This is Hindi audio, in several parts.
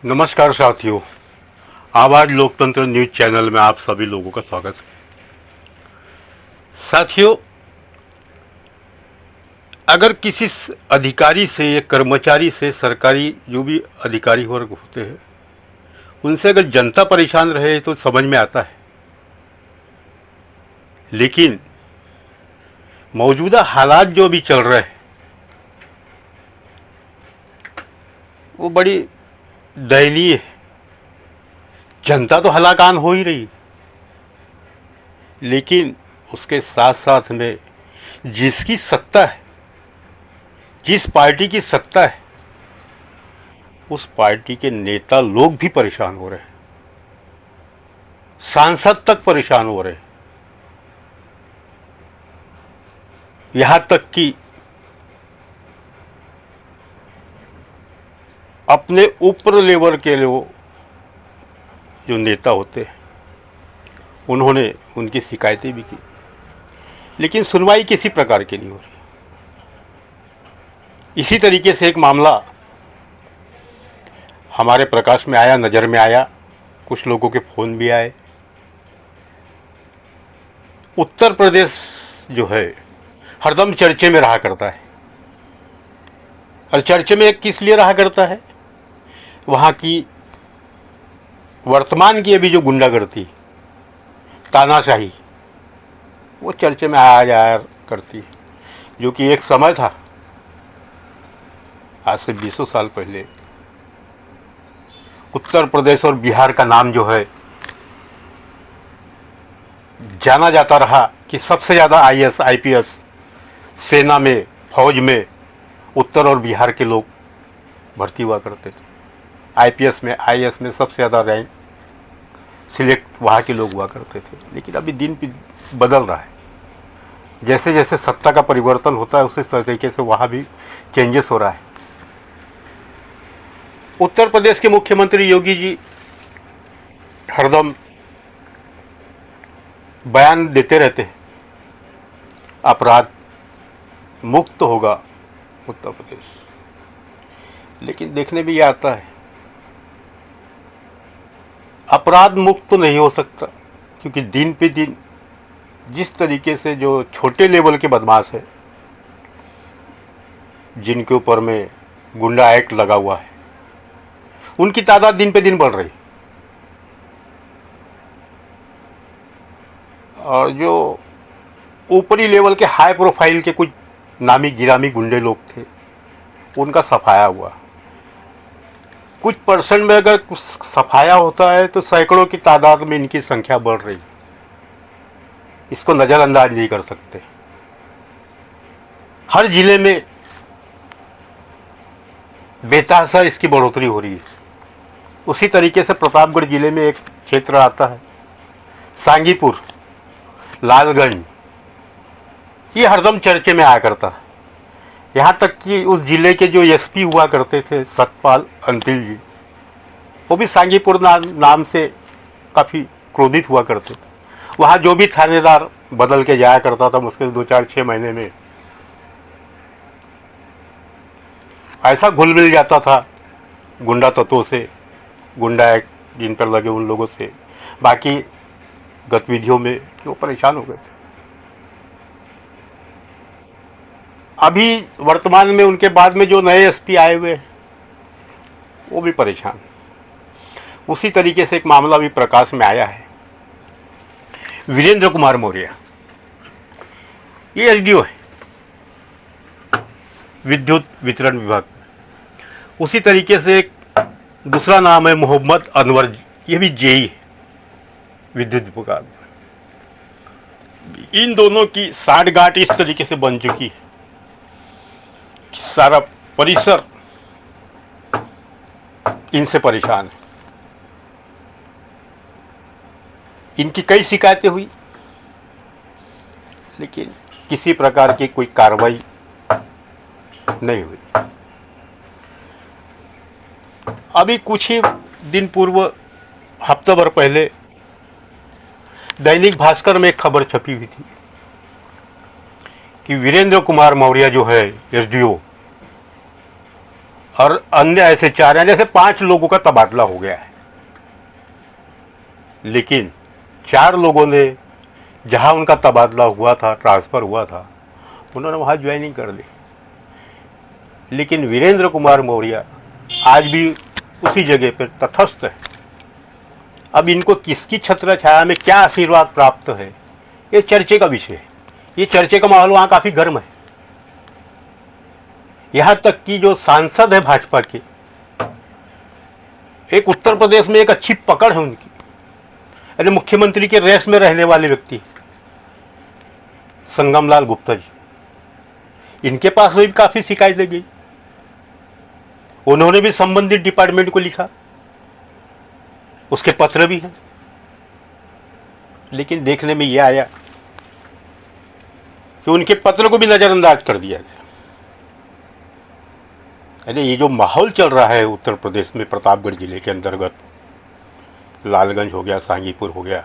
नमस्कार साथियों, आवाज लोकतंत्र न्यूज चैनल में आप सभी लोगों का स्वागत है। साथियों, अगर किसी अधिकारी से या कर्मचारी से, सरकारी जो भी अधिकारी वर्ग होते हैं, उनसे अगर जनता परेशान रहे तो समझ में आता है, लेकिन मौजूदा हालात जो भी चल रहे हैं वो बड़ी दयनीय है। जनता तो हलाकान हो ही रही, लेकिन उसके साथ साथ में जिसकी सत्ता है, जिस पार्टी की सत्ता है, उस पार्टी के नेता लोग भी परेशान हो रहे हैं, सांसद तक परेशान हो रहे हैं। यहां तक कि अपने ऊपर लेवल के लोग जो नेता होते हैं, उन्होंने उनकी शिकायतें भी की, लेकिन सुनवाई किसी प्रकार की नहीं हो रही। इसी तरीके से एक मामला हमारे प्रकाश में आया, नज़र में आया, कुछ लोगों के फ़ोन भी आए। उत्तर प्रदेश जो है हरदम चर्चे में रहा करता है, और चर्चे में किस लिए रहा करता है? वहाँ की वर्तमान की अभी जो गुंडागर्दी, तानाशाही, वो चर्चे में आया जाया करती है। जो कि एक समय था, आज से 20 साल पहले उत्तर प्रदेश और बिहार का नाम जो है जाना जाता रहा कि सबसे ज़्यादा IAS IPS सेना में, फौज में उत्तर और बिहार के लोग भर्ती हुआ करते थे। IPS में, IAS में सबसे ज़्यादा रैंक सिलेक्ट वहाँ के लोग हुआ करते थे। लेकिन अभी दिन बदल रहा है, जैसे जैसे सत्ता का परिवर्तन होता है उसी तरीके से वहाँ भी चेंजेस हो रहा है। उत्तर प्रदेश के मुख्यमंत्री योगी जी हरदम बयान देते रहते हैं, अपराध मुक्त होगा उत्तर प्रदेश, लेकिन देखने में ये आता है अपराध मुक्त तो नहीं हो सकता, क्योंकि दिन पे दिन जिस तरीके से जो छोटे लेवल के बदमाश है, जिनके ऊपर में गुंडा एक्ट लगा हुआ है, उनकी तादाद दिन पे दिन बढ़ रही। और जो ऊपरी लेवल के हाई प्रोफाइल के कुछ नामी गिरामी गुंडे लोग थे, उनका सफाया हुआ। कुछ परसेंट में अगर कुछ सफाया होता है तो सैकड़ों की तादाद में इनकी संख्या बढ़ रही। इसको नज़रअंदाज नहीं कर सकते। हर जिले में बेतहाशा इसकी बढ़ोतरी हो रही है। उसी तरीके से प्रतापगढ़ जिले में एक क्षेत्र आता है सांगीपुर, लालगंज, ये हरदम चर्चे में आया करता है। यहाँ तक कि उस जिले के जो SP हुआ करते थे, सतपाल अंतिल जी, वो भी सांगीपुर नाम से काफ़ी क्रोधित हुआ करते थे। वहाँ जो भी थानेदार बदल के जाया करता था, मुश्किल 2-4-6 महीने में ऐसा घुल मिल जाता था गुंडा तत्वों से, गुंडा एक्ट जिन पर लगे उन लोगों से, बाकी गतिविधियों में, कि वो परेशान हो गए थे। अभी वर्तमान में उनके बाद में जो नए SP आए हुए हैं, वो भी परेशान। उसी तरीके से एक मामला भी प्रकाश में आया है, वीरेंद्र कुमार मौर्य, ये SDO है विद्युत वितरण विभाग। उसी तरीके से एक दूसरा नाम है मोहम्मद अनवर, ये भी JE है विद्युत विभाग। इन दोनों की साठगांठ इस तरीके से बन चुकी है कि सारा परिसर इनसे परेशान है। इनकी कई शिकायतें हुई, लेकिन किसी प्रकार की कोई कार्रवाई नहीं हुई। अभी कुछ ही दिन पूर्व, हफ्ता भर पहले, दैनिक भास्कर में एक खबर छपी हुई थी कि वीरेंद्र कुमार मौर्य जो है SDO, और अन्य ऐसे 4 हैं, जैसे 5 लोगों का तबादला हो गया है, लेकिन 4 लोगों ने जहां उनका तबादला हुआ था, ट्रांसफ़र हुआ था, उन्होंने वहां ज्वाइनिंग कर ली। लेकिन वीरेंद्र कुमार मौर्य आज भी उसी जगह पर तटस्थ है। अब इनको किसकी छत्र छाया में क्या आशीर्वाद प्राप्त है, ये चर्चे का विषय है। ये चर्चे का माहौल वहां काफी गर्म है। यहां तक कि जो सांसद है भाजपा के, एक उत्तर प्रदेश में एक अच्छी पकड़ है उनकी, यानी मुख्यमंत्री के रेस में रहने वाले व्यक्ति संगमलाल गुप्ता जी, इनके पास भी काफी शिकायतें गई। उन्होंने भी संबंधित डिपार्टमेंट को लिखा, उसके पत्र भी हैं, लेकिन देखने में यह आया कि उनके पत्र को भी नजरअंदाज कर दिया गया। यानी ये जो माहौल चल रहा है उत्तर प्रदेश में, प्रतापगढ़ जिले के अंतर्गत लालगंज हो गया, सांगीपुर हो गया,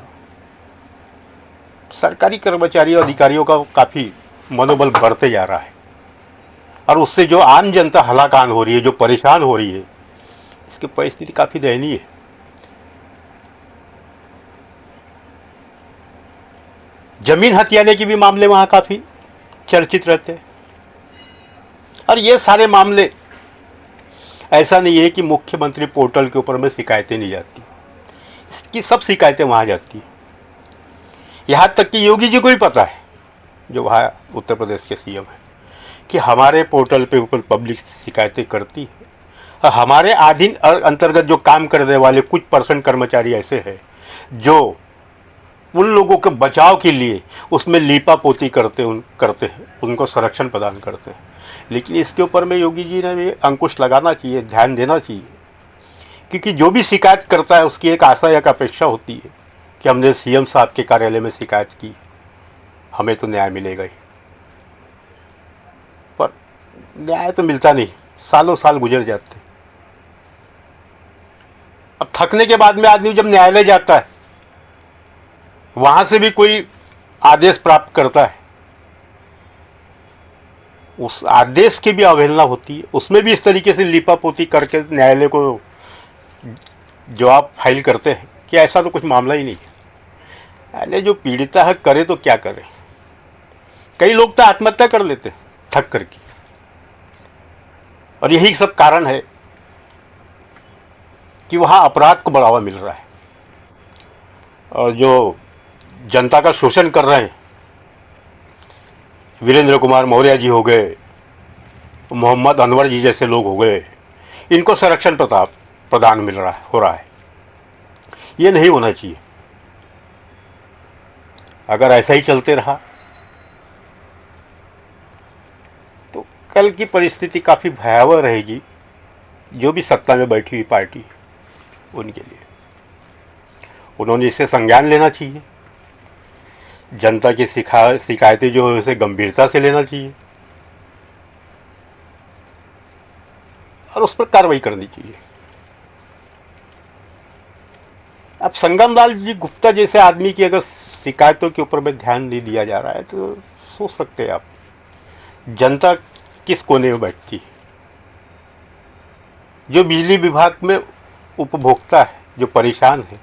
सरकारी कर्मचारियों अधिकारियों का काफी मनोबल बढ़ते जा रहा है, और उससे जो आम जनता हलाकान हो रही है, जो परेशान हो रही है, इसकी परिस्थिति काफी दयनीय है। जमीन हथियाने के भी मामले वहां काफी चर्चित रहते हैं, और ये सारे मामले, ऐसा नहीं है कि मुख्यमंत्री पोर्टल के ऊपर में शिकायतें नहीं जाती, इसकी सब शिकायतें वहां जाती हैं। यहां तक कि योगी जी को भी पता है, जो वहां उत्तर प्रदेश के सीएम है, कि हमारे पोर्टल पे ऊपर पब्लिक शिकायतें करती है, और हमारे अधीन अंतर्गत जो काम करने वाले कुछ % कर्मचारी ऐसे हैं जो उन लोगों के बचाव के लिए उसमें लीपापोती करते हैं, उनको संरक्षण प्रदान करते हैं। लेकिन इसके ऊपर में योगी जी ने भी अंकुश लगाना चाहिए, ध्यान देना चाहिए, क्योंकि जो भी शिकायत करता है उसकी एक आशा, एक अपेक्षा होती है कि हमने सीएम साहब के कार्यालय में शिकायत की, हमें तो न्याय मिलेगा ही। पर न्याय तो मिलता नहीं, सालों साल गुजर जाते। अब थकने के बाद में आदमी जब न्यायालय जाता है, वहां से भी कोई आदेश प्राप्त करता है, उस आदेश की भी अवहेलना होती है, उसमें भी इस तरीके से लीपापोती करके न्यायालय को जवाब फाइल करते हैं कि ऐसा तो कुछ मामला ही नहीं है। यानी जो पीड़िता है करे तो क्या करे। कई लोग तो आत्महत्या कर लेते हैं थक करके, और यही सब कारण है कि वहां अपराध को बढ़ावा मिल रहा है, और जो जनता का शोषण कर रहे हैं, वीरेंद्र कुमार मौर्य जी हो गए, मोहम्मद अनवर जी जैसे लोग हो गए, इनको संरक्षण प्रदान हो रहा है। ये नहीं होना चाहिए। अगर ऐसा ही चलते रहा तो कल की परिस्थिति काफ़ी भयावह रहेगी, जो भी सत्ता में बैठी हुई पार्टी उनके लिए। उन्होंने इसे संज्ञान लेना चाहिए, जनता की शिकायतें जो है उसे गंभीरता से लेना चाहिए, और उस पर कार्रवाई करनी चाहिए। अब संगमलाल जी गुप्ता जैसे आदमी की अगर शिकायतों के ऊपर में ध्यान नहीं दिया जा रहा है, तो सोच सकते हैं आप जनता किस कोने में बैठती है। जो बिजली विभाग में उपभोक्ता है, जो परेशान है,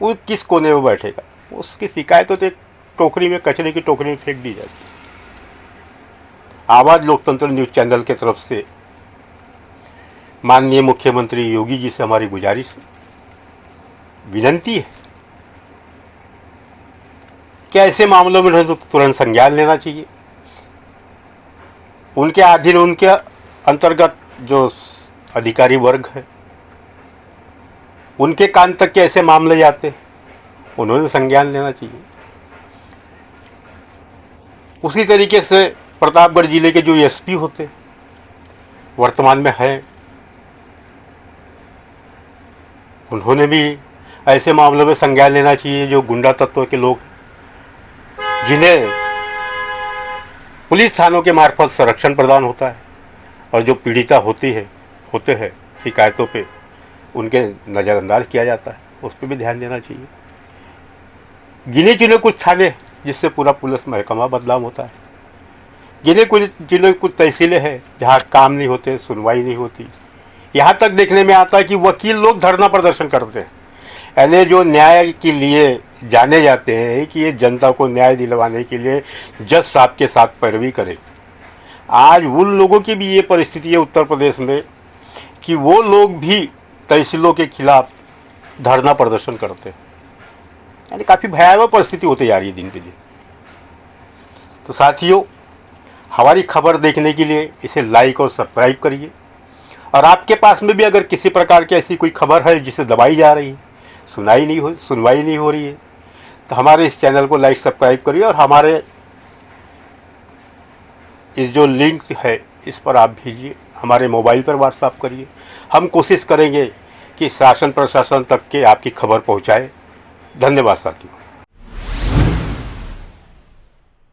वो किस कोने में बैठेगा। उसकी शिकायतों तो एक टोकरी में, कचरे की टोकरी में फेंक दी जाती है। आवाज़ लोकतंत्र न्यूज़ चैनल की तरफ से माननीय मुख्यमंत्री योगी जी से हमारी गुजारिश, विनंती है कि ऐसे मामलों में तो तुरंत संज्ञान लेना चाहिए। उनके अधीन, उनके अंतर्गत जो अधिकारी वर्ग है, उनके कान तक के ऐसे मामले जाते हैं, उन्होंने संज्ञान लेना चाहिए। उसी तरीके से प्रतापगढ़ जिले के जो एसपी होते वर्तमान में हैं, उन्होंने भी ऐसे मामलों में संज्ञान लेना चाहिए। जो गुंडा तत्व के लोग, जिन्हें पुलिस थानों के मार्फत संरक्षण प्रदान होता है, और जो पीड़िता होते हैं शिकायतों पे, उनके नज़रअंदाज किया जाता है, उस पर भी ध्यान देना चाहिए। गिने चुने कुछ थाने जिससे पूरा पुलिस महकमा बदनाम होता है, कुछ तहसीलें हैं जहाँ काम नहीं होते, सुनवाई नहीं होती। यहाँ तक देखने में आता है कि वकील लोग धरना प्रदर्शन करते हैं, यानी जो न्याय के लिए जाने जाते हैं कि ये जनता को न्याय दिलवाने के लिए जज साहब के साथ पैरवी करें। आज उन लोगों की भी ये परिस्थिति है उत्तर प्रदेश में कि वो लोग भी तहसीलों के खिलाफ धरना प्रदर्शन करते हैं, यानी काफ़ी भयावह परिस्थिति होती जा रही है दिन पे दिन। तो साथियों, हमारी खबर देखने के लिए इसे लाइक और सब्सक्राइब करिए, और आपके पास में भी अगर किसी प्रकार की ऐसी कोई खबर है जिसे दबाई जा रही है, सुनवाई नहीं हो रही है, तो हमारे इस चैनल को लाइक सब्सक्राइब करिए, और हमारे इस जो लिंक है इस पर आप भेजिए, हमारे मोबाइल पर व्हाट्सएप करिए। हम कोशिश करेंगे कि शासन प्रशासन तक के आपकी खबर पहुंचाए। धन्यवाद साथियों।